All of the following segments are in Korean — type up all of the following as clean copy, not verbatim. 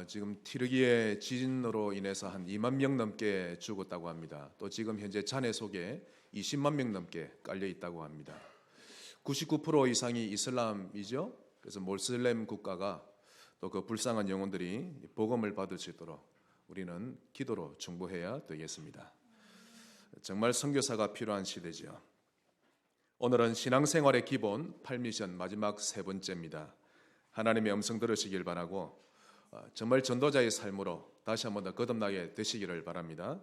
지금 튀르기예 지진으로 인해서 한 2만 명 넘게 죽었다고 합니다. 또 지금 현재 잔해 속에 20만 명 넘게 깔려 있다고 합니다. 99% 이상이 이슬람이죠. 그래서 모슬렘 국가가 또 그 불쌍한 영혼들이 복음을 받을 수 있도록 우리는 기도로 중보해야 되겠습니다. 정말 선교사가 필요한 시대죠. 오늘은 신앙생활의 기본 8미션 마지막 세 번째입니다. 하나님의 음성 들으시길 바라고 정말 전도자의 삶으로 다시 한번 더 거듭나게 되시기를 바랍니다.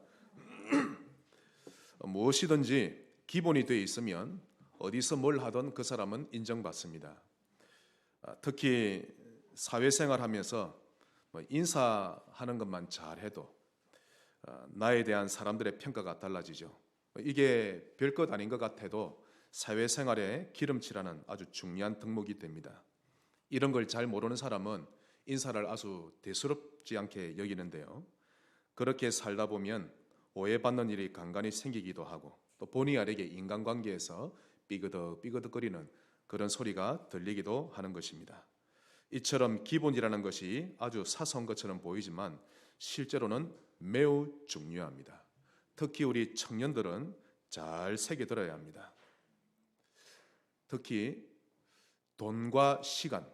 무엇이든지 기본이 되어 있으면 어디서 뭘 하든 그 사람은 인정받습니다. 특히 사회생활 하면서 인사하는 것만 잘해도 나에 대한 사람들의 평가가 달라지죠. 이게 별것 아닌 것 같아도 사회생활의 기름칠하는 아주 중요한 덕목이 됩니다. 이런 걸 잘 모르는 사람은 인사를 아주 대수롭지 않게 여기는데요. 그렇게 살다 보면 오해받는 일이 간간히 생기기도 하고 또 본의 아니게 인간관계에서 삐그덕거리는 그런 소리가 들리기도 하는 것입니다. 이처럼 기본이라는 것이 아주 사소한 것처럼 보이지만 실제로는 매우 중요합니다. 특히 우리 청년들은 잘 새겨들어야 합니다. 특히 돈과 시간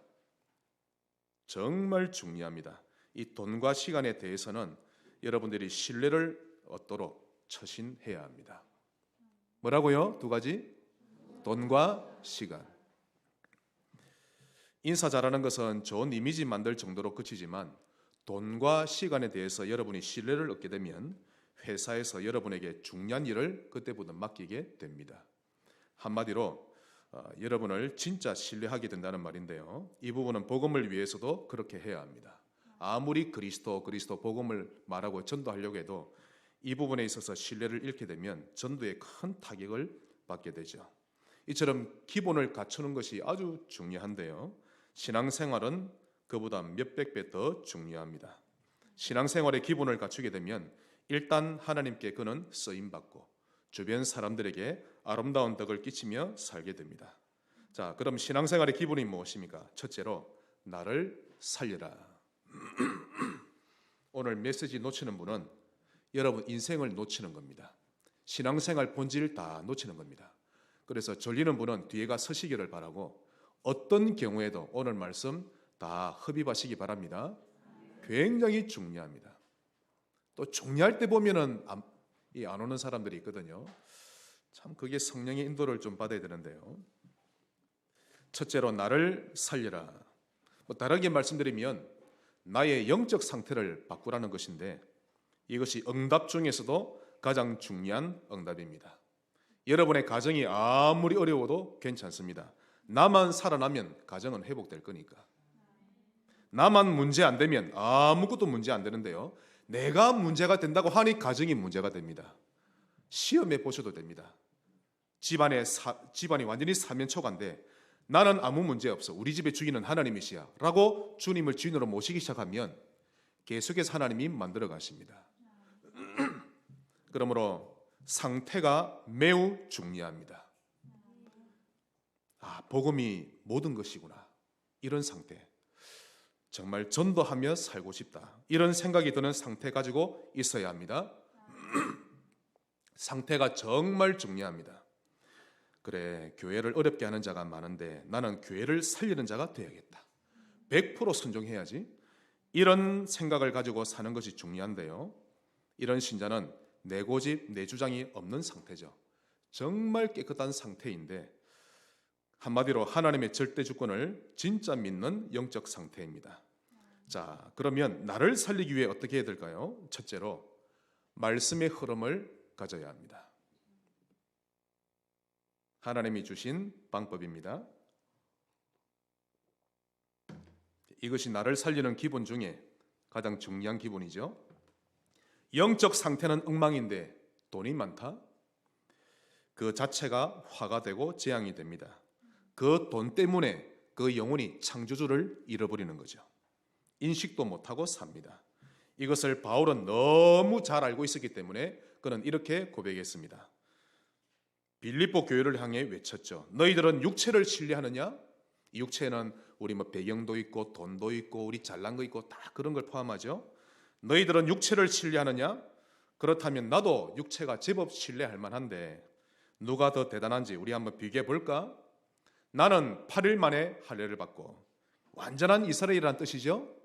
정말 중요합니다. 이 돈과 시간에 대해서는 여러분들이 신뢰를 얻도록 처신해야 합니다. 뭐라고요? 두 가지? 돈과 시간. 인사 잘하는 것은 좋은 이미지 만들 정도로 그치지만 돈과 시간에 대해서 여러분이 신뢰를 얻게 되면 회사에서 여러분에게 중요한 일을 그때부터 맡기게 됩니다. 한마디로 여러분을 진짜 신뢰하게 된다는 말인데요. 이 부분은 복음을 위해서도 그렇게 해야 합니다. 아무리 그리스도 복음을 말하고 전도하려고 해도 이 부분에 있어서 신뢰를 잃게 되면 전도에 큰 타격을 받게 되죠. 이처럼 기본을 갖추는 것이 아주 중요한데요. 신앙생활은 그보다 몇백 배 더 중요합니다. 신앙생활의 기본을 갖추게 되면 일단 하나님께 그는 쓰임받고 주변 사람들에게 아름다운 덕을 끼치며 살게 됩니다. 자, 그럼 신앙생활의 기본이 무엇입니까? 첫째로 나를 살려라. 오늘 메시지 놓치는 분은 여러분 인생을 놓치는 겁니다. 신앙생활 본질 다 놓치는 겁니다. 그래서 졸리는 분은 뒤에 가 서시기를 바라고 어떤 경우에도 오늘 말씀 다 흡입하시기 바랍니다. 굉장히 중요합니다. 또 중요할 때 보면은 안 오는 사람들이 있거든요. 참 그게 성령의 인도를 좀 받아야 되는데요. 첫째로 나를 살려라. 다르게 말씀드리면 나의 영적 상태를 바꾸라는 것인데 이것이 응답 중에서도 가장 중요한 응답입니다. 여러분의 가정이 아무리 어려워도 괜찮습니다. 나만 살아나면 가정은 회복될 거니까. 나만 문제 안 되면 아무것도 문제 안 되는데요. 내가 문제가 된다고 하니 가정이 문제가 됩니다. 시험해 보셔도 됩니다. 집안이 완전히 사면초가인데 나는 아무 문제 없어. 우리 집의 주인은 하나님이시야 라고 주님을 주인으로 모시기 시작하면 계속해서 하나님이 만들어 가십니다. 그러므로 상태가 매우 중요합니다. 복음이 모든 것이구나. 이런 상태. 정말 전도하며 살고 싶다. 이런 생각이 드는 상태 가지고 있어야 합니다. 상태가 정말 중요합니다. 그래, 교회를 어렵게 하는 자가 많은데 나는 교회를 살리는 자가 되어야겠다. 100% 순종해야지. 이런 생각을 가지고 사는 것이 중요한데요. 이런 신자는 내 고집, 내 주장이 없는 상태죠. 정말 깨끗한 상태인데 한마디로 하나님의 절대 주권을 진짜 믿는 영적 상태입니다. 자, 그러면 나를 살리기 위해 어떻게 해야 될까요? 첫째로 말씀의 흐름을 가져야 합니다. 하나님이 주신 방법입니다. 이것이 나를 살리는 기본 중에 가장 중요한 기본이죠. 영적 상태는 엉망인데 돈이 많다? 그 자체가 화가 되고 재앙이 됩니다. 그 돈 때문에 그 영혼이 창조주를 잃어버리는 거죠. 인식도 못하고 삽니다. 이것을 바울은 너무 잘 알고 있었기 때문에 그는 이렇게 고백했습니다. 빌립보 교회를 향해 외쳤죠. 너희들은 육체를 신뢰하느냐? 이 육체는 우리 뭐 배경도 있고 돈도 있고 우리 잘난 거 있고 다 그런 걸 포함하죠. 너희들은 육체를 신뢰하느냐? 그렇다면 나도 육체가 제법 신뢰할 만한데 누가 더 대단한지 우리 한번 비교해 볼까? 나는 8일 만에 할례를 받고, 완전한 이스라엘이란 뜻이죠.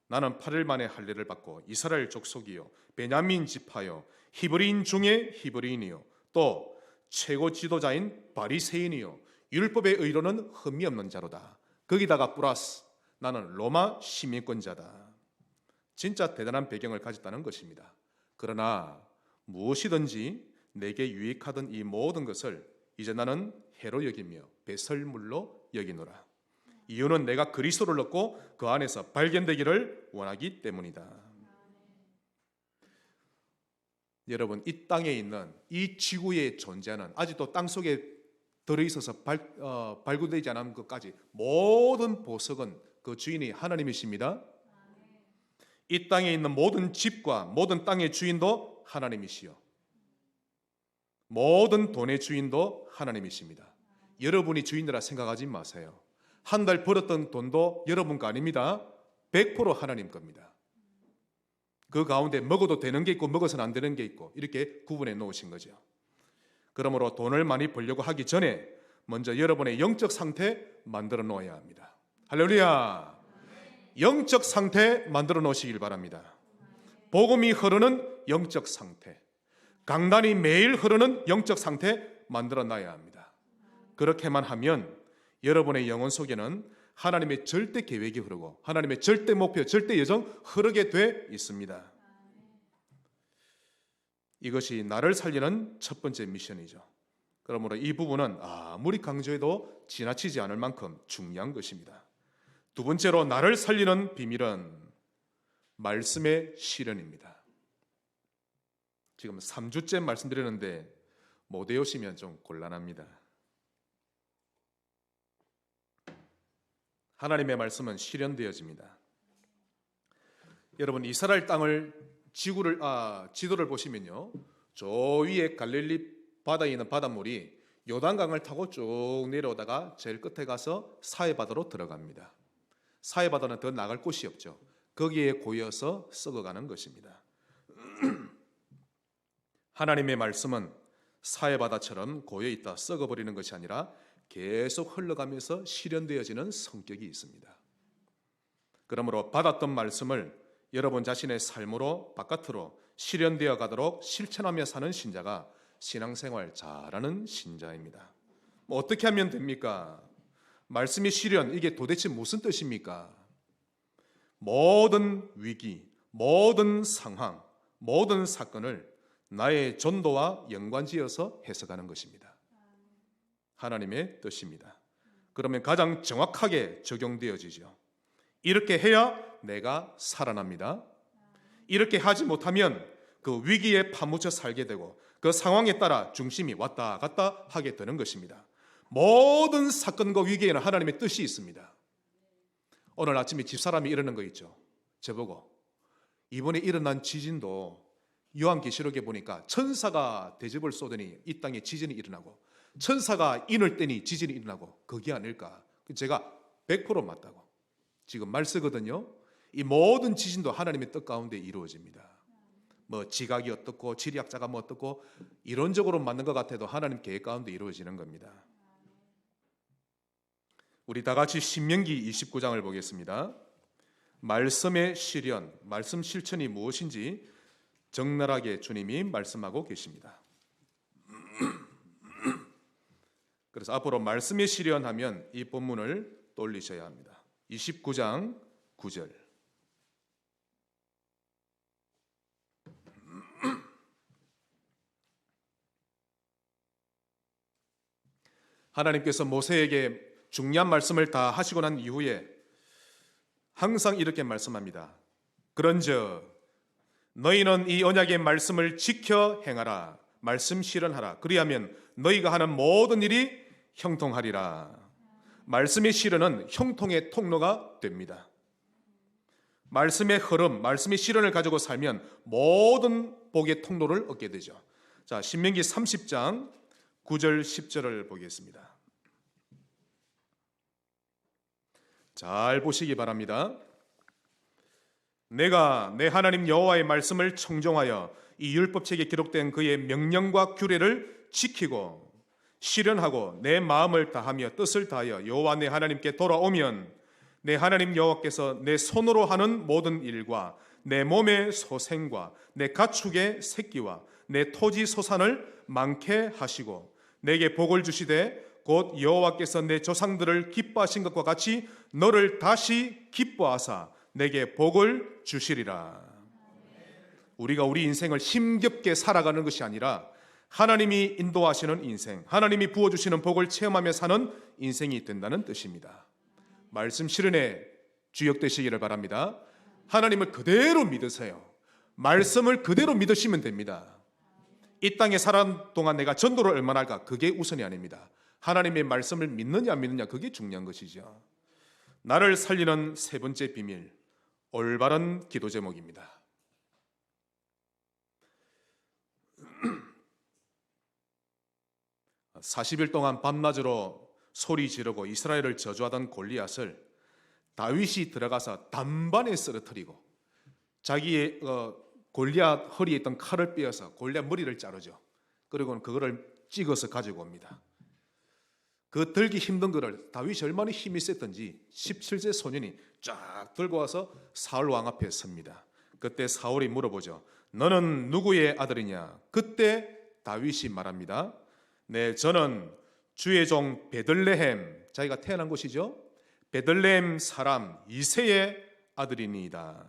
나는 8일 만에 할례를 받고 이스라엘 족속이요 베냐민 지파요 히브리인 중에 히브리인이요 또 최고 지도자인 바리새인이요 율법의 의로는 흠이 없는 자로다. 거기다가 플러스 나는 로마 시민권자다. 진짜 대단한 배경을 가졌다는 것입니다. 그러나 무엇이든지 내게 유익하던 이 모든 것을 이제 나는 해로 여기며 배설물로 여기노라. 이유는 내가 그리스도를 얻고 그 안에서 발견되기를 원하기 때문이다. 여러분, 이 땅에 있는 이 지구에 존재하는 아직도 땅속에 들어있어서 발굴되지 않은 것까지 모든 보석은 그 주인이 하나님이십니다. 이 땅에 있는 모든 집과 모든 땅의 주인도 하나님이시요 모든 돈의 주인도 하나님이십니다. 여러분이 주인이라 생각하지 마세요. 한 달 벌었던 돈도 여러분 거 아닙니다. 100% 하나님 겁니다. 그 가운데 먹어도 되는 게 있고 먹어서는 안 되는 게 있고 이렇게 구분해 놓으신 거죠. 그러므로 돈을 많이 벌려고 하기 전에 먼저 여러분의 영적 상태 만들어 놓아야 합니다. 할렐루야. 영적 상태 만들어 놓으시길 바랍니다. 복음이 흐르는 영적 상태, 강단이 매일 흐르는 영적 상태 만들어 놔야 합니다. 그렇게만 하면 여러분의 영혼 속에는 하나님의 절대 계획이 흐르고 하나님의 절대 목표, 절대 예정 흐르게 돼 있습니다. 이것이 나를 살리는 첫 번째 미션이죠. 그러므로 이 부분은 아무리 강조해도 지나치지 않을 만큼 중요한 것입니다. 두 번째로 나를 살리는 비밀은 말씀의 실현입니다. 지금 3주째 말씀드렸는데 못 외우시면 좀 곤란합니다. 하나님의 말씀은 실현되어집니다. 여러분, 이스라엘 땅을 지도를 보시면요, 저 위에 갈릴리 바다에 있는 바닷물이 요단강을 타고 쭉 내려오다가 제일 끝에 가서 사해바다로 들어갑니다. 사해바다는 더 나갈 곳이 없죠. 거기에 고여서 썩어가는 것입니다. 하나님의 말씀은 사해바다처럼 고여있다 썩어버리는 것이 아니라 계속 흘러가면서 실현되어지는 성격이 있습니다. 그러므로 받았던 말씀을 여러분 자신의 삶으로 바깥으로 실현되어 가도록 실천하며 사는 신자가 신앙생활 잘하는 신자입니다. 어떻게 하면 됩니까? 말씀의 실현, 이게 도대체 무슨 뜻입니까? 모든 위기, 모든 상황, 모든 사건을 나의 전도와 연관지어서 해석하는 것입니다. 하나님의 뜻입니다. 그러면 가장 정확하게 적용되어지죠. 이렇게 해야 내가 살아납니다. 이렇게 하지 못하면 그 위기에 파묻혀 살게 되고 그 상황에 따라 중심이 왔다 갔다 하게 되는 것입니다. 모든 사건과 위기에는 하나님의 뜻이 있습니다. 오늘 아침에 집사람이 이러는 거 있죠. 저보고 이번에 일어난 지진도 요한계시록에 보니까 천사가 대접을 쏘더니 이 땅에 지진이 일어나고 천사가 인을 떼니 지진이 일어나고 그게 아닐까. 제가 100% 맞다고 지금 말 쓰거든요. 이 모든 지진도 하나님의 뜻 가운데 이루어집니다. 뭐 지각이 어떻고 지리학자가 뭐 어떻고 이론적으로 맞는 것 같아도 하나님 계획 가운데 이루어지는 겁니다. 우리 다 같이 신명기 29장을 보겠습니다. 말씀의 실현, 말씀 실천이 무엇인지 적나라하게 주님이 말씀하고 계십니다. 그래서 앞으로 말씀의 실현하면 이 본문을 떠올리셔야 합니다. 29장 9절. 하나님께서 모세에게 중요한 말씀을 다 하시고 난 이후에 항상 이렇게 말씀합니다. 그런즉 너희는 이 언약의 말씀을 지켜 행하라. 말씀 실현하라. 그리하면 너희가 하는 모든 일이 형통하리라. 말씀의 실현은 형통의 통로가 됩니다. 말씀의 흐름, 말씀의 실현을 가지고 살면 모든 복의 통로를 얻게 되죠. 자, 신명기 30장 9절 10절을 보겠습니다. 잘 보시기 바랍니다. 내가 내 하나님 여호와의 말씀을 청종하여 이 율법책에 기록된 그의 명령과 규례를 지키고 실현하고 내 마음을 다하며 뜻을 다하여 여호와 내 하나님께 돌아오면 내 하나님 여호와께서 내 손으로 하는 모든 일과 내 몸의 소생과 내 가축의 새끼와 내 토지 소산을 많게 하시고 내게 복을 주시되 곧 여호와께서 내 조상들을 기뻐하신 것과 같이 너를 다시 기뻐하사 내게 복을 주시리라. 우리가 우리 인생을 힘겹게 살아가는 것이 아니라 하나님이 인도하시는 인생, 하나님이 부어주시는 복을 체험하며 사는 인생이 된다는 뜻입니다. 말씀 실현에 주역되시기를 바랍니다. 하나님을 그대로 믿으세요. 말씀을 그대로 믿으시면 됩니다. 이 땅에 살아가는 동안 내가 전도를 얼마나 할까? 그게 우선이 아닙니다. 하나님의 말씀을 믿느냐 안 믿느냐, 그게 중요한 것이죠. 나를 살리는 세 번째 비밀, 올바른 기도 제목입니다. 40일 동안 밤낮으로 소리 지르고 이스라엘을 저주하던 골리앗을 다윗이 들어가서 단번에 쓰러뜨리고 자기의 골리앗 허리에 있던 칼을 빼어서 골리앗 머리를 자르죠. 그리고는 그거를 찍어서 가지고 옵니다. 그 들기 힘든 거를 다윗이 얼마나 힘이 셌던지 17세 소년이 쫙 들고 와서 사울 왕 앞에 섭니다. 그때 사울이 물어보죠. 너는 누구의 아들이냐? 그때 다윗이 말합니다. 네, 저는 주의 종 베들레헴, 자기가 태어난 곳이죠. 베들레헴 사람 이새의 아들이니이다.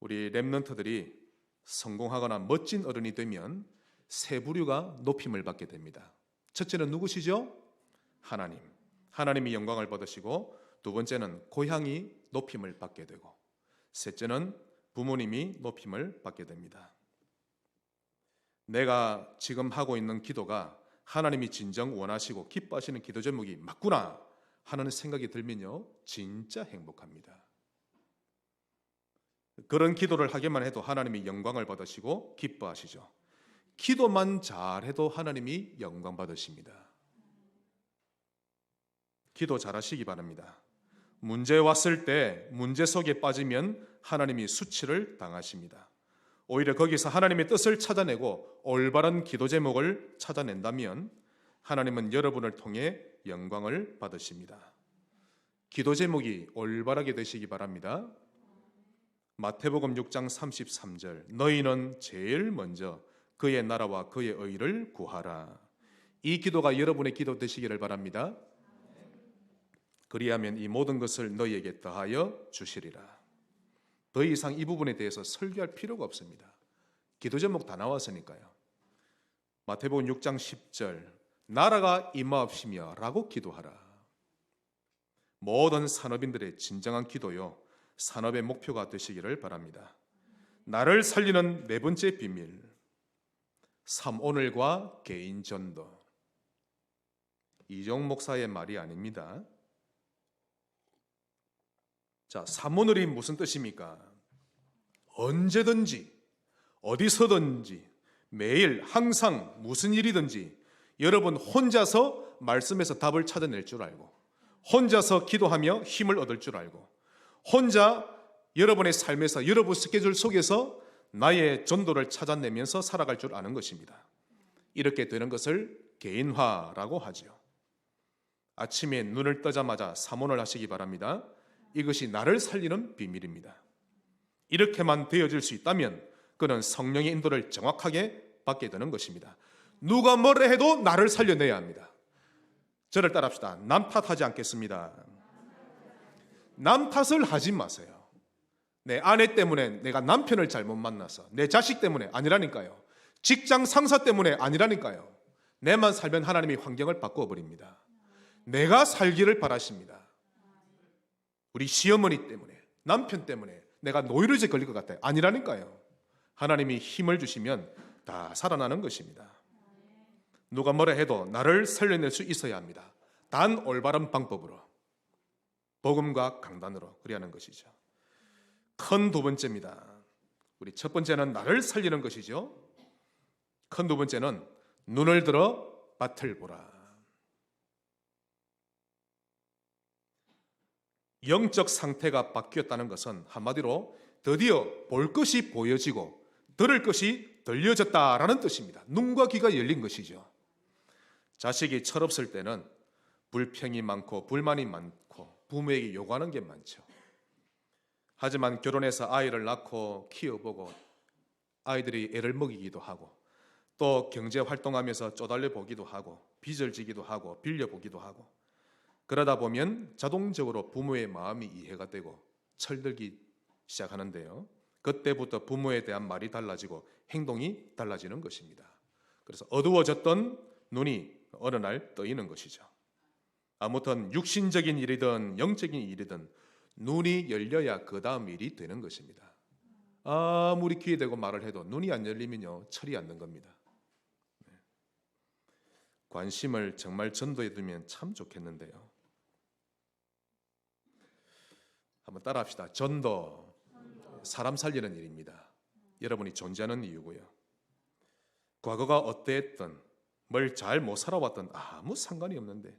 우리 렘넌트들이 성공하거나 멋진 어른이 되면 세 부류가 높임을 받게 됩니다. 첫째는 누구시죠? 하나님. 하나님이 영광을 받으시고, 두 번째는 고향이 높임을 받게 되고, 셋째는 부모님이 높임을 받게 됩니다. 내가 지금 하고 있는 기도가 하나님이 진정 원하시고 기뻐하시는 기도 제목이 맞구나 하는 생각이 들면요, 진짜 행복합니다. 그런 기도를 하기만 해도 하나님이 영광을 받으시고 기뻐하시죠. 기도만 잘해도 하나님이 영광 받으십니다. 기도 잘하시기 바랍니다. 문제 왔을 때 문제 속에 빠지면 하나님이 수치를 당하십니다. 오히려 거기서 하나님의 뜻을 찾아내고 올바른 기도 제목을 찾아낸다면 하나님은 여러분을 통해 영광을 받으십니다. 기도 제목이 올바르게 되시기 바랍니다. 마태복음 6장 33절, 너희는 제일 먼저 그의 나라와 그의 의를 구하라. 이 기도가 여러분의 기도 되시기를 바랍니다. 그리하면 이 모든 것을 너희에게 더하여 주시리라. 더 이상 이 부분에 대해서 설교할 필요가 없습니다. 기도 제목 다 나왔으니까요. 마태복음 6장 10절, 나라가 임하옵시며 라고 기도하라. 모든 산업인들의 진정한 기도요, 산업의 목표가 되시기를 바랍니다. 나를 살리는 네 번째 비밀, 삼오늘과 개인 전도. 이종 목사의 말이 아닙니다. 자, 삼오늘이 무슨 뜻입니까? 언제든지 어디서든지 매일 항상 무슨 일이든지 여러분 혼자서 말씀에서 답을 찾아낼 줄 알고, 혼자서 기도하며 힘을 얻을 줄 알고, 혼자 여러분의 삶에서 여러분 스케줄 속에서 나의 전도를 찾아내면서 살아갈 줄 아는 것입니다. 이렇게 되는 것을 개인화라고 하죠. 아침에 눈을 뜨자마자 삼오늘 하시기 바랍니다. 이것이 나를 살리는 비밀입니다. 이렇게만 되어질 수 있다면 그는 성령의 인도를 정확하게 받게 되는 것입니다. 누가 뭐라 해도 나를 살려내야 합니다. 저를 따라합시다. 남 탓하지 않겠습니다. 남 탓을 하지 마세요. 내 아내 때문에 내가 남편을 잘못 만나서, 내 자식 때문에 아니라니까요. 직장 상사 때문에 아니라니까요. 내만 살면 하나님이 환경을 바꾸어버립니다. 내가 살기를 바라십니다. 우리 시어머니 때문에, 남편 때문에 내가 노이로제 걸릴 것 같아요. 아니라니까요. 하나님이 힘을 주시면 다 살아나는 것입니다. 누가 뭐라 해도 나를 살려낼 수 있어야 합니다. 단 올바른 방법으로, 복음과 강단으로 그래야 하는 것이죠. 큰 두 번째입니다. 우리 첫 번째는 나를 살리는 것이죠. 큰 두 번째는 눈을 들어 밭을 보라. 영적 상태가 바뀌었다는 것은 한마디로 드디어 볼 것이 보여지고 들을 것이 들려졌다라는 뜻입니다. 눈과 귀가 열린 것이죠. 자식이 철없을 때는 불평이 많고 불만이 많고 부모에게 요구하는 게 많죠. 하지만 결혼해서 아이를 낳고 키워보고 아이들이 애를 먹이기도 하고 또 경제 활동하면서 쪼달려 보기도 하고 빚을 지기도 하고 빌려보기도 하고 그러다 보면 자동적으로 부모의 마음이 이해가 되고 철들기 시작하는데요. 그때부터 부모에 대한 말이 달라지고 행동이 달라지는 것입니다. 그래서 어두워졌던 눈이 어느 날 떠있는 것이죠. 아무튼 육신적인 일이든 영적인 일이든 눈이 열려야 그 다음 일이 되는 것입니다. 아무리 귀에 대고 말을 해도 눈이 안 열리면요 철이 안 든 겁니다. 관심을 정말 전도해 두면 참 좋겠는데요. 한번 따라합시다. 전도, 사람 살리는 일입니다. 여러분이 존재하는 이유고요. 과거가 어땠든 뭘 잘 못 살아왔든 아무 상관이 없는데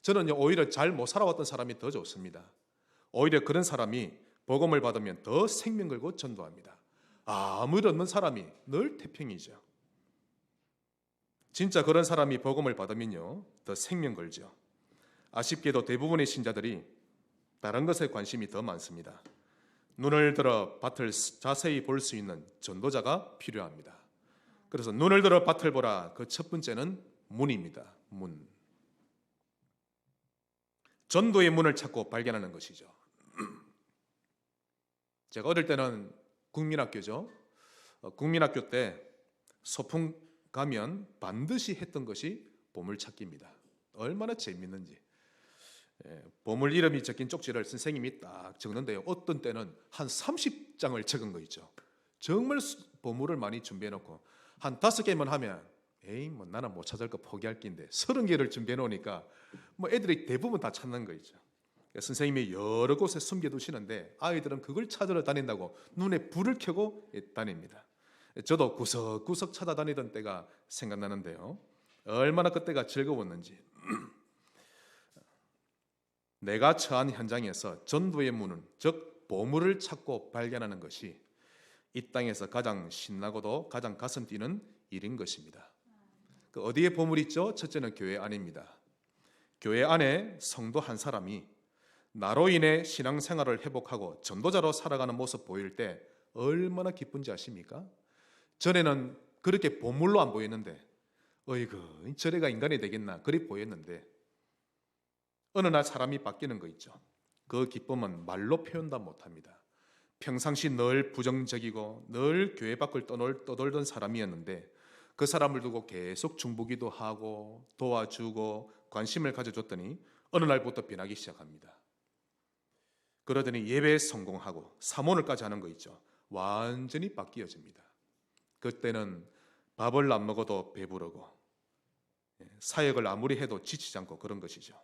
저는 오히려 잘 못 살아왔던 사람이 더 좋습니다. 오히려 그런 사람이 복음을 받으면 더 생명 걸고 전도합니다. 아무 일 없는 사람이 늘 태평이죠. 진짜 그런 사람이 복음을 받으면요 더 생명 걸죠. 아쉽게도 대부분의 신자들이 다른 것에 관심이 더 많습니다. 눈을 들어 밭을 자세히 볼 수 있는 전도자가 필요합니다. 그래서 눈을 들어 밭을 보라. 그 첫 번째는 문입니다. 문. 전도의 문을 찾고 발견하는 것이죠. 제가 어릴 때는 국민학교죠. 국민학교 때 소풍 가면 반드시 했던 것이 보물찾기입니다. 얼마나 재밌는지. 보물 이름이 적힌 쪽지를 선생님이 딱 적는데요. 어떤 때는 한 30장을 적은 거 있죠. 정말 보물을 많이 준비해놓고 한 5개만 하면 에이 뭐 나는 못 찾을 거 포기할 낀데 30개를 준비해놓으니까 뭐 애들이 대부분 다 찾는 거 있죠. 선생님이 여러 곳에 숨겨두시는데 아이들은 그걸 찾으러 다닌다고 눈에 불을 켜고 다닙니다. 저도 구석구석 찾아다니던 때가 생각나는데요. 얼마나 그때가 즐거웠는지. 내가 처한 현장에서 전도의 문은 즉 보물을 찾고 발견하는 것이 이 땅에서 가장 신나고도 가장 가슴 뛰는 일인 것입니다. 그 어디에 보물이 있죠? 첫째는 교회 안입니다. 교회 안에 성도 한 사람이 나로 인해 신앙생활을 회복하고 전도자로 살아가는 모습 보일 때 얼마나 기쁜지 아십니까? 전에는 그렇게 보물로 안 보였는데 어이구 저래가 인간이 되겠나 그리 보였는데 어느 날 사람이 바뀌는 거 있죠. 그 기쁨은 말로 표현도 못합니다. 평상시 늘 부정적이고 늘 교회 밖을 떠돌던 사람이었는데 그 사람을 두고 계속 중보기도 하고 도와주고 관심을 가져줬더니 어느 날부터 변하기 시작합니다. 그러더니 예배에 성공하고 사모를까지 하는 거 있죠. 완전히 바뀌어집니다. 그때는 밥을 안 먹어도 배부르고 사역을 아무리 해도 지치지 않고 그런 것이죠.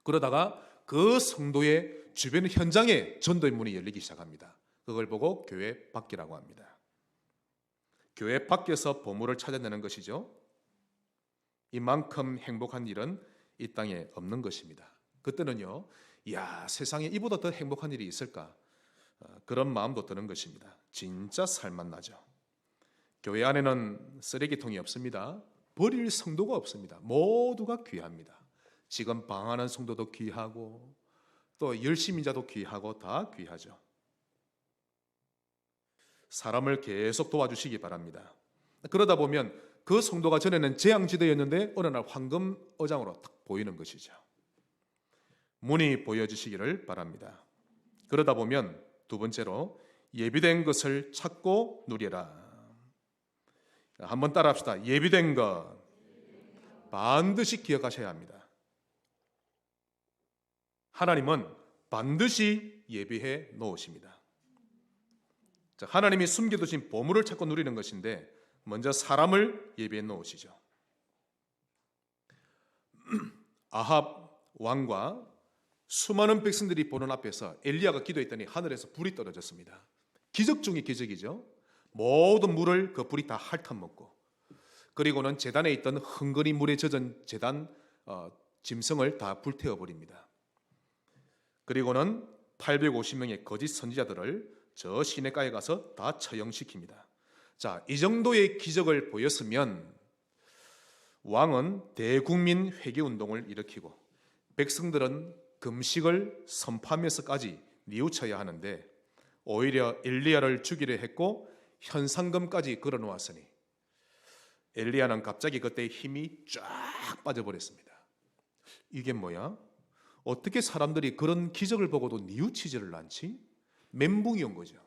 그러다가 그 성도의 주변 현장에 전도의 문이 열리기 시작합니다. 그걸 보고 교회 밖이라고 합니다. 교회 밖에서 보물을 찾아내는 것이죠. 이만큼 행복한 일은 이 땅에 없는 것입니다. 그때는요, 이야 세상에 이보다 더 행복한 일이 있을까? 그런 마음도 드는 것입니다. 진짜 살맛나죠. 교회 안에는 쓰레기통이 없습니다. 버릴 성도가 없습니다. 모두가 귀합니다. 지금 방황하는 성도도 귀하고 또 열심인자도 귀하고 다 귀하죠. 사람을 계속 도와주시기 바랍니다. 그러다 보면 그 성도가 전에는 재앙지대였는데 어느 날 황금어장으로 딱 보이는 것이죠. 문이 보여주시기를 바랍니다. 그러다 보면 두 번째로 예비된 것을 찾고 누리라. 한번 따라합시다. 예비된 것 반드시 기억하셔야 합니다. 하나님은 반드시 예비해 놓으십니다. 하나님이 숨겨두신 보물을 찾고 누리는 것인데 먼저 사람을 예비해 놓으시죠. 아합 왕과 수많은 백성들이 보는 앞에서 엘리야가 기도했더니 하늘에서 불이 떨어졌습니다. 기적 중의 기적이죠. 모든 물을 그 불이 다 핥아먹고 그리고는 제단에 있던 흥건히 물에 젖은 제단 짐승을 다 불태워버립니다. 그리고는 850명의 거짓 선지자들을 저 시내가에 가서 다 처형시킵니다. 자, 이 정도의 기적을 보였으면 왕은 대국민 회개운동을 일으키고 백성들은 금식을 선포하면서까지 뉘우쳐야 하는데 오히려 엘리야를 죽이려 했고 현상금까지 걸어놓았으니 엘리야는 갑자기 그때 힘이 쫙 빠져버렸습니다. 이게 뭐야? 어떻게 사람들이 그런 기적을 보고도 뉘우치지를 않지? 멘붕이 온 거죠.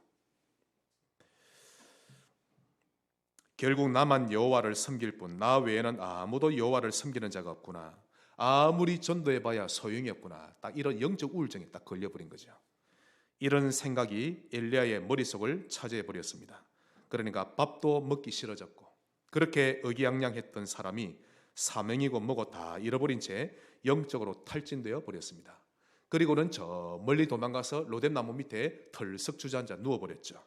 결국 나만 여호와를 섬길 뿐 나 외에는 아무도 여호와를 섬기는 자가 없구나. 아무리 전도해봐야 소용이 없구나. 딱 이런 영적 우울증에 딱 걸려버린 거죠. 이런 생각이 엘리야의 머릿속을 차지해버렸습니다. 그러니까 밥도 먹기 싫어졌고 그렇게 의기양양했던 사람이 사명이고 뭐고 다 잃어버린 채 영적으로 탈진되어 버렸습니다. 그리고는 저 멀리 도망가서 로뎀나무 밑에 털썩 주저앉아 누워버렸죠.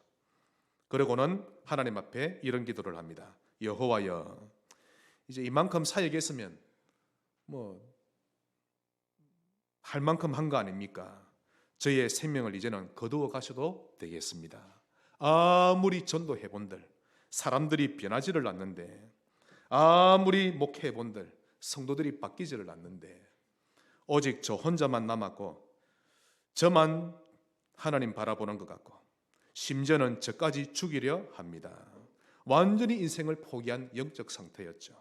그리고는 하나님 앞에 이런 기도를 합니다. 여호와여, 이제 이만큼 사역했으면 할 만큼 한 거 아닙니까? 저의 생명을 이제는 거두어 가셔도 되겠습니다. 아무리 전도해본들 사람들이 변하지를 않는데, 아무리 목회해본들 성도들이 바뀌지를 않는데 오직 저 혼자만 남았고 저만 하나님 바라보는 것 같고 심지어는 저까지 죽이려 합니다. 완전히 인생을 포기한 영적 상태였죠.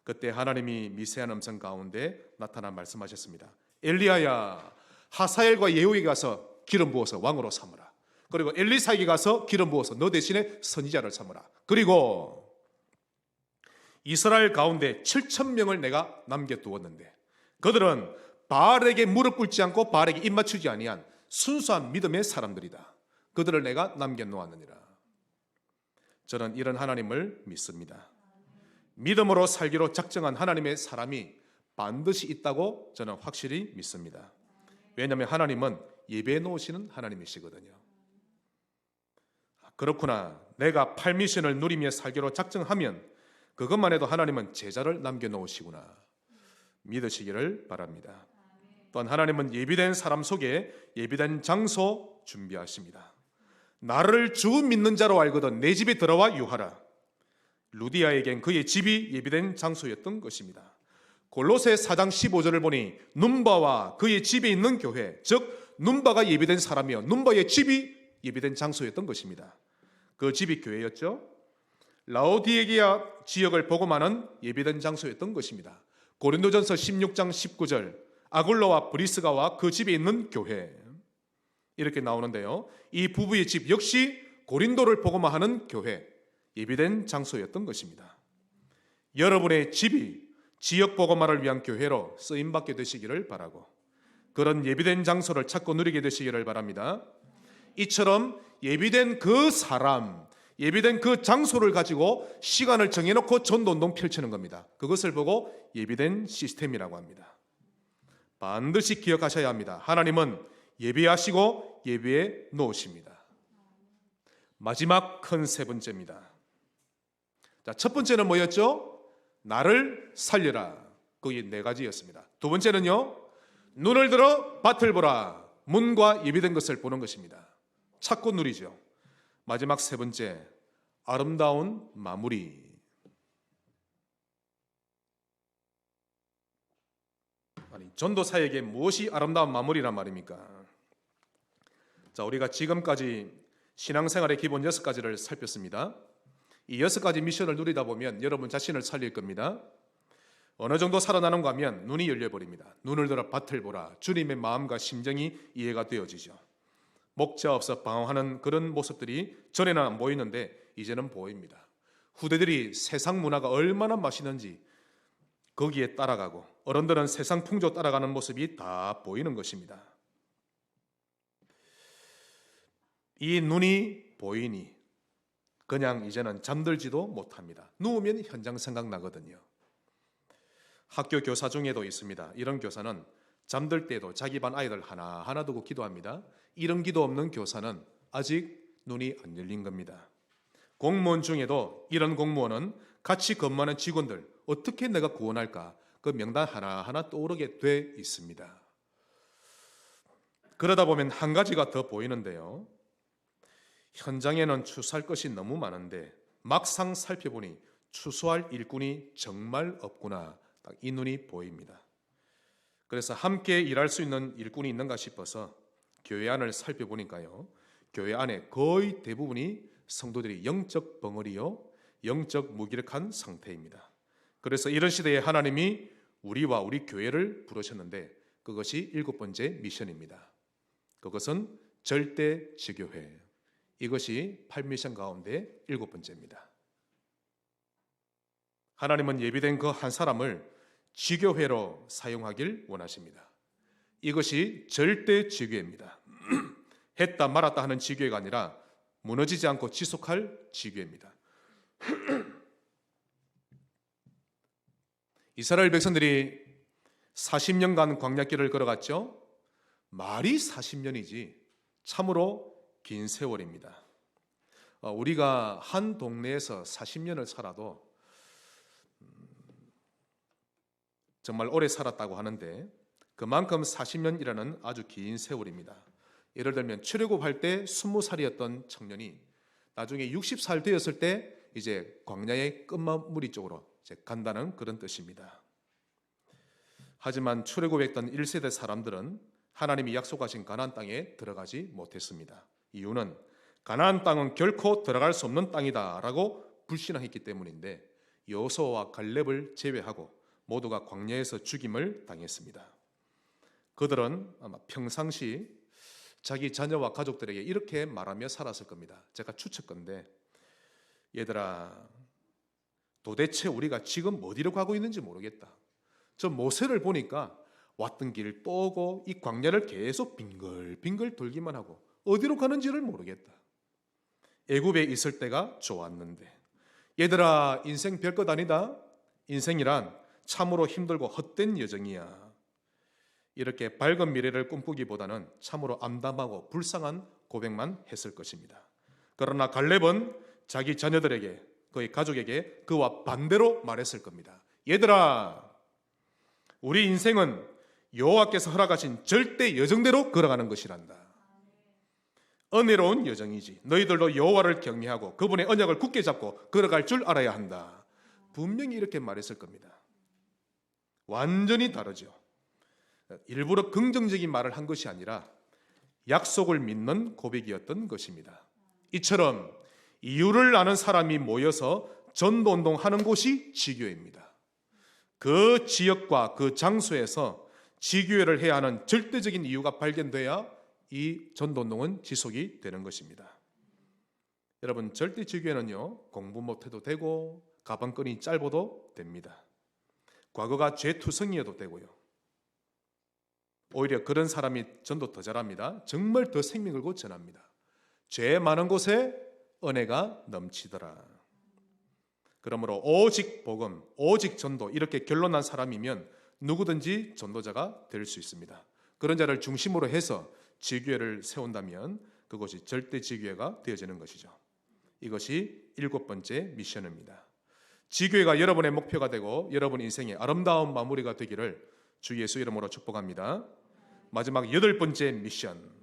그때 하나님이 미세한 음성 가운데 나타나 말씀하셨습니다. 엘리야야, 하사엘과 예후에게 가서 기름 부어서 왕으로 삼으라. 그리고 엘리사에게 가서 기름 부어서 너 대신에 선지자를 삼으라. 그리고 이스라엘 가운데 7,000명을 내가 남겨두었는데 그들은 바알에게 무릎 꿇지 않고 바알에게 입 맞추지 아니한 순수한 믿음의 사람들이다. 그들을 내가 남겨놓았느니라. 저는 이런 하나님을 믿습니다. 믿음으로 살기로 작정한 하나님의 사람이 반드시 있다고 저는 확실히 믿습니다. 왜냐하면 하나님은 예배해 놓으시는 하나님이시거든요. 그렇구나. 내가 팔미션을 누리며 살기로 작정하면 그것만 해도 하나님은 제자를 남겨놓으시구나. 믿으시기를 바랍니다. 또한 하나님은 예비된 사람 속에 예비된 장소 준비하십니다. 나를 주 믿는 자로 알거든 내 집에 들어와 유하라. 루디아에겐 그의 집이 예비된 장소였던 것입니다. 골로새 4장 15절을 보니 눈바와 그의 집에 있는 교회, 즉 눈바가 예비된 사람이요 눈바의 집이 예비된 장소였던 것입니다. 그 집이 교회였죠. 라오디게아 지역을 복음하는 예비된 장소였던 것입니다. 고린도전서 16장 19절 아굴로와 브리스가와 그 집에 있는 교회 이렇게 나오는데요. 이 부부의 집 역시 고린도를 복음화하는 교회 예비된 장소였던 것입니다. 여러분의 집이 지역 복음화를 위한 교회로 쓰임받게 되시기를 바라고 그런 예비된 장소를 찾고 누리게 되시기를 바랍니다. 이처럼 예비된 그 사람, 예비된 그 장소를 가지고 시간을 정해놓고 전도운동 펼치는 겁니다. 그것을 보고 예비된 시스템이라고 합니다. 반드시 기억하셔야 합니다. 하나님은 예비하시고 예비해 놓으십니다. 마지막 큰 세 번째입니다. 자, 첫 번째는 뭐였죠? 나를 살려라. 그게 네 가지였습니다. 두 번째는요, 눈을 들어 밭을 보라. 문과 예비된 것을 보는 것입니다. 찾고 누리죠. 마지막 세 번째, 아름다운 마무리. 아니, 전도 사역에 무엇이 아름다운 마무리란 말입니까? 자, 우리가 지금까지 신앙생활의 기본 6가지를 살폈습니다. 이 6가지 미션을 누리다 보면 여러분 자신을 살릴 겁니다. 어느 정도 살아나는가 하면 눈이 열려버립니다. 눈을 들어 밭을 보라. 주님의 마음과 심정이 이해가 되어지죠. 목자 없어 방황하는 그런 모습들이 전에는 안 보이는데 이제는 보입니다. 후대들이 세상 문화가 얼마나 맛있는지 거기에 따라가고 어른들은 세상 풍조 따라가는 모습이 다 보이는 것입니다. 이 눈이 보이니 그냥 이제는 잠들지도 못합니다. 누우면 현장 생각나거든요. 학교 교사 중에도 있습니다. 이런 교사는 잠들 때도 자기 반 아이들 하나하나 두고 기도합니다. 이런 기도 없는 교사는 아직 눈이 안 열린 겁니다. 공무원 중에도 이런 공무원은 같이 근무하는 직원들 어떻게 내가 구원할까 그 명단 하나하나 떠오르게 돼 있습니다. 그러다 보면 한 가지가 더 보이는데요. 현장에는 추수할 것이 너무 많은데 막상 살펴보니 추수할 일꾼이 정말 없구나. 딱 이 눈이 보입니다. 그래서 함께 일할 수 있는 일꾼이 있는가 싶어서 교회 안을 살펴보니까요. 교회 안에 거의 대부분이 성도들이 영적 벙어리요, 영적 무기력한 상태입니다. 그래서 이런 시대에 하나님이 우리와 우리 교회를 부르셨는데 그것이 7번째 미션입니다. 그것은 절대 지교회. 이것이 8미션 가운데 7번째입니다. 하나님은 예비된 그 한 사람을 지교회로 사용하길 원하십니다. 이것이 절대 지교회입니다. 했다 말았다 하는 지교회가 아니라 무너지지 않고 지속할 지교회입니다. 이스라엘 백성들이 40년간 광야길을 걸어갔죠. 말이 40년이지 참으로 긴 세월입니다. 우리가 한 동네에서 40년을 살아도 정말 오래 살았다고 하는데 그만큼 40년이라는 아주 긴 세월입니다. 예를 들면 출애굽할 때 20살이었던 청년이 나중에 60살 되었을 때 이제 광야의 끝마무리 쪽으로 이제 간다는 그런 뜻입니다. 하지만 출애굽했던 1세대 사람들은 하나님이 약속하신 가나안 땅에 들어가지 못했습니다. 이유는 가나안 땅은 결코 들어갈 수 없는 땅이다라고 불신앙했기 때문인데 여호수아와 갈렙을 제외하고 모두가 광야에서 죽임을 당했습니다. 그들은 아마 평상시 자기 자녀와 가족들에게 이렇게 말하며 살았을 겁니다. 제가 추측건데, 얘들아, 도대체 우리가 지금 어디로 가고 있는지 모르겠다. 저 모세를 보니까 왔던 길 또 오고 이 광야를 계속 빙글빙글 돌기만 하고 어디로 가는지를 모르겠다. 애굽에 있을 때가 좋았는데, 얘들아, 인생 별것 아니다. 인생이란 참으로 힘들고 헛된 여정이야. 이렇게 밝은 미래를 꿈꾸기보다는 참으로 암담하고 불쌍한 고백만 했을 것입니다. 그러나 갈렙은 자기 자녀들에게, 그의 가족에게 그와 반대로 말했을 겁니다. 얘들아, 우리 인생은 여호와께서 허락하신 절대 여정대로 걸어가는 것이란다. 은혜로운 여정이지. 너희들도 여호와를 경외하고 그분의 언약을 굳게 잡고 걸어갈 줄 알아야 한다. 분명히 이렇게 말했을 겁니다. 완전히 다르죠. 일부러 긍정적인 말을 한 것이 아니라 약속을 믿는 고백이었던 것입니다. 이처럼 이유를 아는 사람이 모여서 전도운동하는 곳이 지교회입니다. 그 지역과 그 장소에서 지교회를 해야 하는 절대적인 이유가 발견돼야 이 전도운동은 지속이 되는 것입니다. 여러분, 절대 지교회는요, 공부 못해도 되고 가방끈이 짧아도 됩니다. 과거가 죄투성이어도 되고요. 오히려 그런 사람이 전도 더 잘합니다. 정말 더 생명 걸고 전합니다. 죄 많은 곳에 은혜가 넘치더라. 그러므로 오직 복음, 오직 전도 이렇게 결론난 사람이면 누구든지 전도자가 될 수 있습니다. 그런 자를 중심으로 해서 지교회를 세운다면 그것이 절대 지교회가 되어지는 것이죠. 이것이 7번째 미션입니다. 지교회가 여러분의 목표가 되고 여러분 인생의 아름다운 마무리가 되기를 주 예수 이름으로 축복합니다. 마지막 8번째 미션.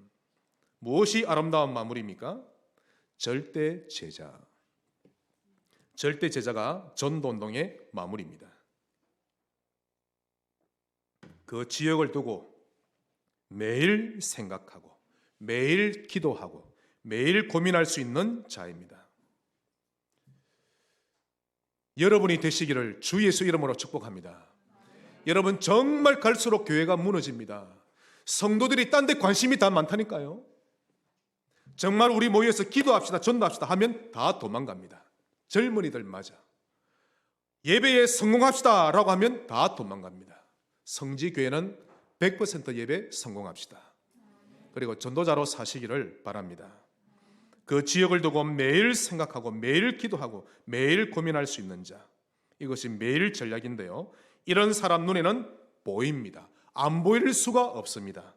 무엇이 아름다운 마무리입니까? 절대 제자. 절대 제자가 전도운동의 마무리입니다. 그 지역을 두고 매일 생각하고 매일 기도하고 매일 고민할 수 있는 자입니다. 여러분이 되시기를 주 예수 이름으로 축복합니다. 여러분, 정말 갈수록 교회가 무너집니다. 성도들이 딴 데 관심이 다 많다니까요. 정말 우리 모여서 기도합시다, 전도합시다 하면 다 도망갑니다. 젊은이들마저. 예배에 성공합시다 라고 하면 다 도망갑니다. 성지교회는 100% 예배 성공합시다. 그리고 전도자로 사시기를 바랍니다. 그 지역을 두고 매일 생각하고 매일 기도하고 매일 고민할 수 있는 자, 이것이 매일 전략인데요, 이런 사람 눈에는 보입니다. 안 보일 수가 없습니다.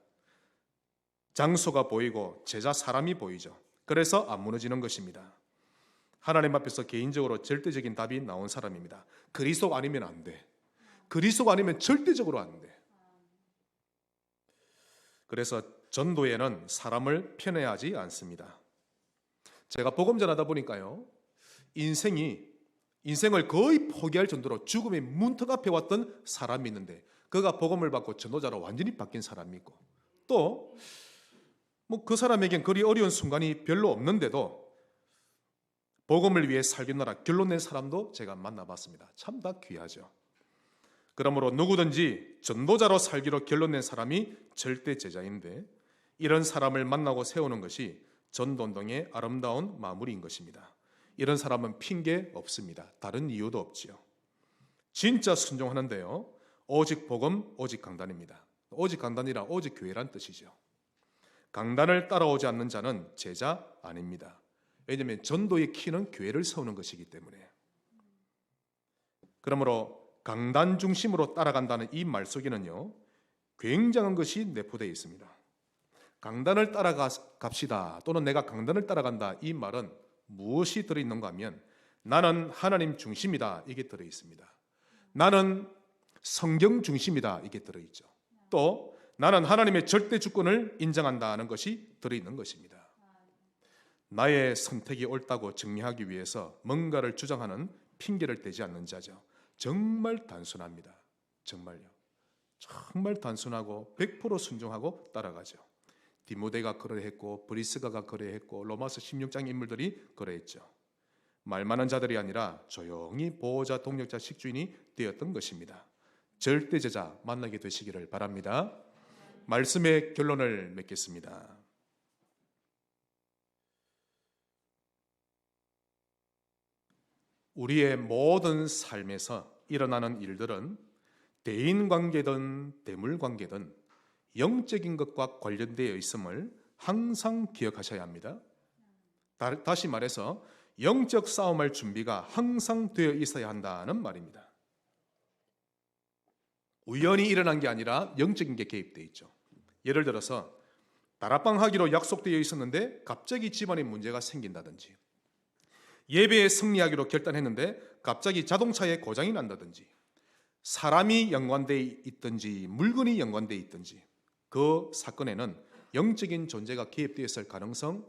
장소가 보이고 제자 사람이 보이죠. 그래서 안 무너지는 것입니다. 하나님 앞에서 개인적으로 절대적인 답이 나온 사람입니다. 그리스도 아니면 안 돼. 그리스도 아니면 절대적으로 안 돼. 그래서 전도에는 사람을 편애하지 않습니다. 제가 복음 전하다 보니까요, 인생을 거의 포기할 정도로 죽음의 문턱 앞에 왔던 사람이 있는데 그가 복음을 받고 전도자로 완전히 바뀐 사람이 있고, 또 그 사람에겐 그리 어려운 순간이 별로 없는데도 복음을 위해 살겠노라 결론 낸 사람도 제가 만나봤습니다. 참 다 귀하죠. 그러므로 누구든지 전도자로 살기로 결론 낸 사람이 절대 제자인데, 이런 사람을 만나고 세우는 것이 전도운동의 아름다운 마무리인 것입니다. 이런 사람은 핑계 없습니다. 다른 이유도 없지요. 진짜 순종하는데요, 오직 복음, 오직 강단입니다. 오직 강단이라 오직 교회란 뜻이죠. 강단을 따라오지 않는 자는 제자 아닙니다. 왜냐하면 전도의 키는 교회를 세우는 것이기 때문에. 그러므로 강단 중심으로 따라간다는 이 말 속에는요, 굉장한 것이 내포되어 있습니다. 강단을 따라갑시다 또는 내가 강단을 따라간다, 이 말은 무엇이 들어있는가 하면 나는 하나님 중심이다, 이게 들어있습니다. 나는 성경 중심이다, 이게 들어있죠. 또 나는 하나님의 절대 주권을 인정한다는 것이 들어있는 것입니다. 나의 선택이 옳다고 증명하기 위해서 뭔가를 주장하는 핑계를 대지 않는 자죠. 정말 단순합니다. 정말요. 정말 단순하고 100% 순종하고 따라가죠. 디모데가 그러했고 브리스가가 그러했고 로마서 16장 인물들이 그러했죠. 말 많은 자들이 아니라 조용히 보호자, 동력자, 식주인이 되었던 것입니다. 절대 제자 만나게 되시기를 바랍니다. 말씀의 결론을 맺겠습니다. 우리의 모든 삶에서 일어나는 일들은 대인관계든 대물관계든 영적인 것과 관련되어 있음을 항상 기억하셔야 합니다. 다시 말해서 영적 싸움할 준비가 항상 되어 있어야 한다는 말입니다. 우연히 일어난 게 아니라 영적인 게 개입되어 있죠. 예를 들어서 다락방 하기로 약속되어 있었는데 갑자기 집안에 문제가 생긴다든지, 예배에 승리하기로 결단했는데 갑자기 자동차에 고장이 난다든지, 사람이 연관되어 있든지 물건이 연관되어 있든지 그 사건에는 영적인 존재가 개입되어 있을 가능성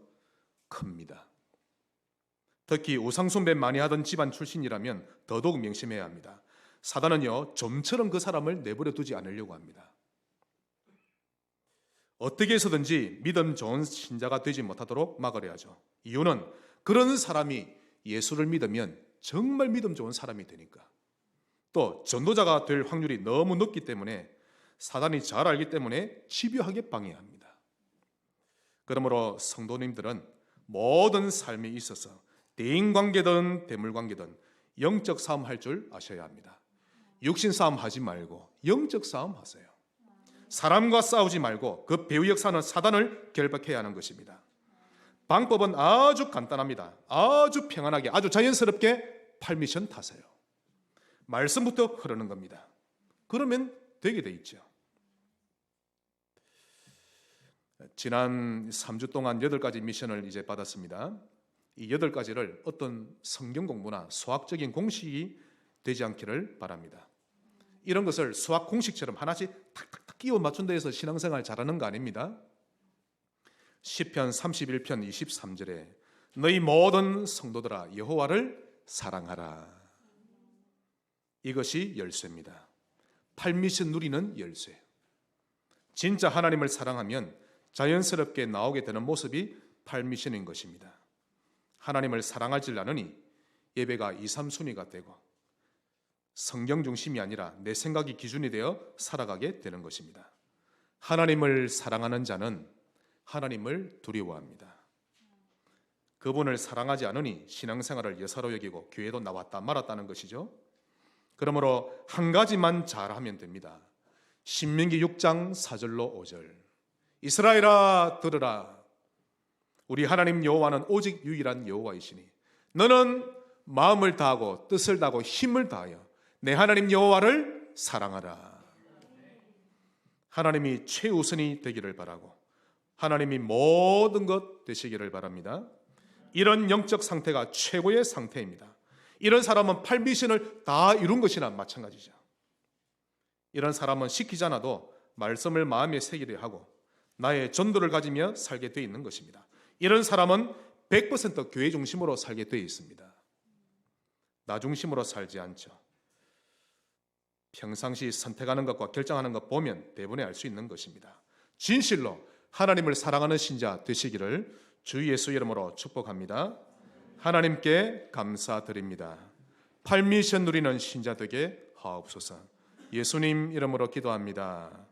큽니다. 특히 우상숭배 많이 하던 집안 출신이라면 더더욱 명심해야 합니다. 사단은요, 좀처럼 그 사람을 내버려 두지 않으려고 합니다. 어떻게 해서든지 믿음 좋은 신자가 되지 못하도록 막으려 하죠. 이유는 그런 사람이 예수를 믿으면 정말 믿음 좋은 사람이 되니까, 또 전도자가 될 확률이 너무 높기 때문에 사단이 잘 알기 때문에 집요하게 방해합니다. 그러므로 성도님들은 모든 삶에 있어서 대인관계든 대물관계든 영적 싸움 할 줄 아셔야 합니다. 육신 싸움 하지 말고 영적 싸움 하세요. 사람과 싸우지 말고 그 배후 역사는 사단을 결박해야 하는 것입니다. 방법은 아주 간단합니다. 아주 평안하게, 아주 자연스럽게 팔미션 타세요. 말씀부터 흐르는 겁니다. 그러면 되게 돼 있죠. 지난 3주 동안 8가지 미션을 이제 받았습니다. 이 8가지를 어떤 성경 공부나 수학적인 공식이 되지 않기를 바랍니다. 이런 것을 수학 공식처럼 하나씩 탁탁탁 끼워 맞춘다 해서 신앙생활 잘하는 거 아닙니다. 시편 31편 23절에 너희 모든 성도들아 여호와를 사랑하라. 이것이 열쇠입니다. 팔미션 누리는 열쇠. 진짜 하나님을 사랑하면 자연스럽게 나오게 되는 모습이 팔미션인 것입니다. 하나님을 사랑할 줄 아느니 예배가 2, 3순위가 되고 성경 중심이 아니라 내 생각이 기준이 되어 살아가게 되는 것입니다. 하나님을 사랑하는 자는 하나님을 두려워합니다. 그분을 사랑하지 않으니 신앙생활을 예사로 여기고 교회도 나왔다 말았다는 것이죠. 그러므로 한 가지만 잘하면 됩니다. 신명기 6장 4절로 5절. 이스라엘아 들으라. 우리 하나님 여호와는 오직 유일한 여호와이시니 너는 마음을 다하고 뜻을 다하고 힘을 다하여 내 하나님 여호와를 사랑하라. 하나님이 최우선이 되기를 바라고 하나님이 모든 것 되시기를 바랍니다. 이런 영적 상태가 최고의 상태입니다. 이런 사람은 팔미션을 다 이룬 것이나 마찬가지죠. 이런 사람은 시키지 않아도 말씀을 마음에 새기려 하고 나의 전도를 가지며 살게 되어 있는 것입니다. 이런 사람은 100% 교회 중심으로 살게 되어 있습니다. 나 중심으로 살지 않죠. 평상시 선택하는 것과 결정하는 것 보면 대부분에 알 수 있는 것입니다. 진실로 하나님을 사랑하는 신자 되시기를 주 예수 이름으로 축복합니다. 하나님께 감사드립니다. 팔미션 누리는 신자 되게 하옵소서. 예수님 이름으로 기도합니다.